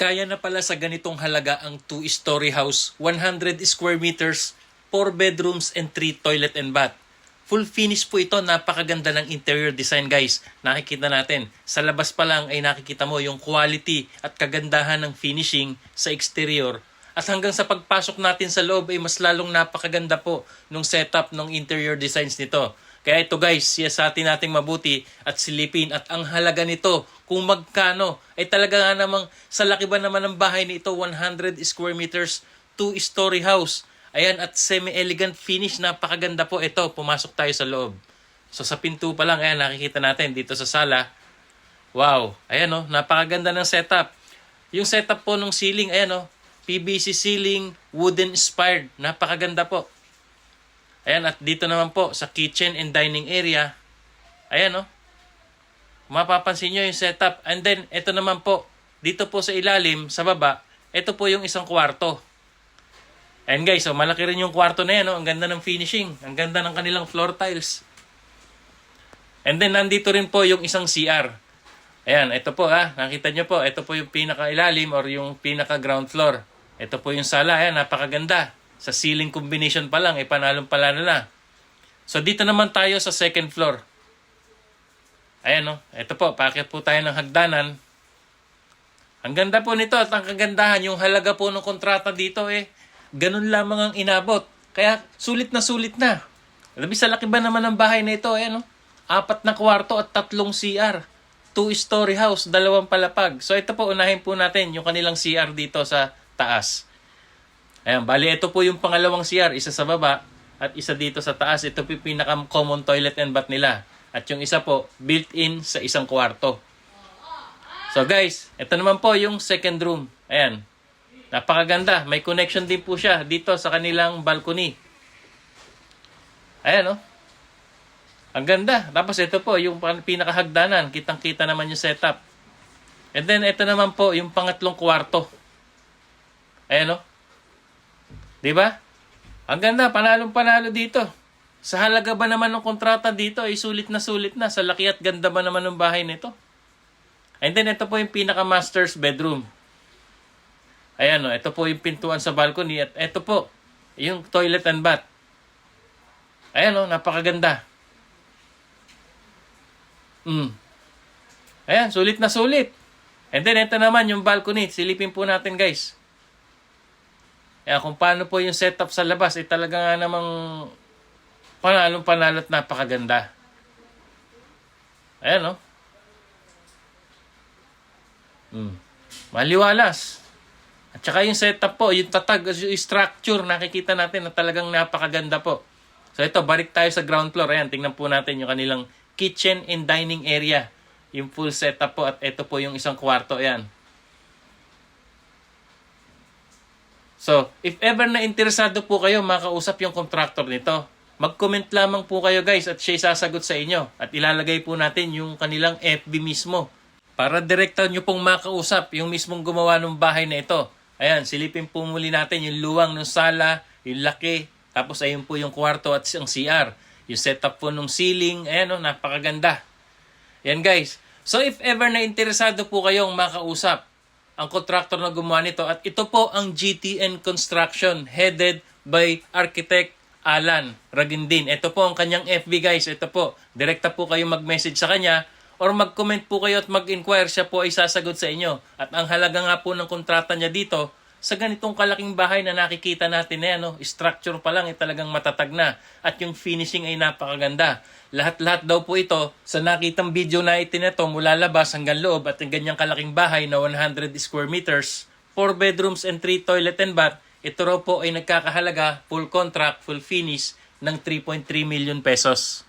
Kaya na pala sa ganitong halaga ang 2-story house, 100 square meters, 4 bedrooms and 3 toilet and bath. Full finish po ito, napakaganda ng interior design guys. Nakikita natin, sa labas pa lang ay nakikita mo yung quality at kagandahan ng finishing sa exterior. At hanggang sa pagpasok natin sa loob ay mas lalong napakaganda po nung setup ng interior designs nito. Kaya ito guys, siyasatin nating mabuti at silipin at ang halaga nito kung magkano ay talaga nga namang sa laki ba naman ng bahay nito, 100 square meters, 2-story house. Ayan, at semi-elegant finish, napakaganda po. Ito, pumasok tayo sa loob. So sa pinto pa lang, ayan, nakikita natin dito sa sala. Wow, ayan oh, napakaganda ng setup. Yung setup po ng ceiling, ayan oh, PVC ceiling, wooden inspired, napakaganda po. Ayan, at dito naman po sa kitchen and dining area, ayan oh, mapapansin nyo yung setup. And then, ito naman po, dito po sa ilalim, sa baba, ito po yung isang kwarto. And guys, so malaki rin yung kwarto na yan. Oh. Ang ganda ng finishing. Ang ganda ng kanilang floor tiles. And then, nandito rin po yung isang CR. Ayan, ito po ha. Nakita nyo po, ito po yung pinaka-ilalim or yung pinaka-ground floor. Ito po yung sala. Ayan, napakaganda. Sa ceiling combination pa lang, panalong-palalo na. So, dito naman tayo sa second floor. Ayan, oh. Ito po, paakyat po tayo ng hagdanan. Ang ganda po nito at ang kagandahan, yung halaga po ng kontrata dito ganun lamang ang inabot. Kaya sulit na sulit na. Labi sa laki ba naman ng bahay na ito? Ayan, 4 na kwarto at 3 CR. 2-story house, 2 palapag. So ito po, unahin po natin yung kanilang CR dito sa taas. Ayan, bali ito po yung pangalawang CR. Isa sa baba at isa dito sa taas. Ito po yung pinaka-common toilet and bath nila. At yung isa po, built-in sa isang kwarto. So guys, ito naman po yung second room. Ayan. Napakaganda. May connection din po siya dito sa kanilang balcony. Ayan, Ang ganda. Tapos ito po, yung pinakahagdanan. Kitang-kita naman yung setup. And then, ito naman po, yung pangatlong kwarto. Ayan, Diba? Ang ganda. Panalong-panalo dito. Sa halaga ba naman ng kontrata dito, ay sulit na sa laki at ganda ba naman ng bahay nito. And then, ito po yung pinaka-master's bedroom. Ayan, ito po yung pintuan sa balcony at ito po, yung toilet and bath. Ayan, napakaganda. Ayan, sulit na sulit. And then, ito naman yung balcony. Silipin po natin, guys. Ayan, kung paano po yung setup sa labas, talaga nga namang panalong-panalo at napakaganda. Ayan, maliwalas. At saka yung setup po, yung tatag, yung structure, nakikita natin na talagang napakaganda po. So ito, balik tayo sa ground floor. Ayan, tingnan po natin yung kanilang kitchen and dining area. Yung full setup po at ito po yung isang kwarto. Ayan. So, if ever na interesado po kayo makausap yung contractor nito, mag-comment lamang po kayo guys at siya sasagot sa inyo. At ilalagay po natin yung kanilang FB mismo para direkta nyo pong makausap yung mismong gumawa ng bahay na ito. Ayan, silipin po muli natin yung luwang ng sala, yung laki, tapos ayun po yung kwarto at ang CR. Yung setup po ng ceiling, ayan napakaganda. Ayan guys. So if ever na interesado po kayong makausap ang contractor na gumawa nito, at ito po ang GTN Construction headed by Architect Alan Ragindin. Ito po ang kanyang FB guys. Ito po, direkta po kayo mag-message sa kanya or mag-comment po kayo at mag-inquire, siya po ay sasagot sa inyo. At ang halaga nga po ng kontrata niya dito, sa ganitong kalaking bahay na nakikita natin na yan, structure pa lang talagang matatag na. At yung finishing ay napakaganda. Lahat-lahat daw po ito, sa nakitang video na ito nito, mula labas hanggang loob at yung ganyang kalaking bahay na 100 square meters, 4 bedrooms and 3 toilet and bath, ito raw po ay nagkakahalaga, full contract, full finish, ng 3.3 million pesos.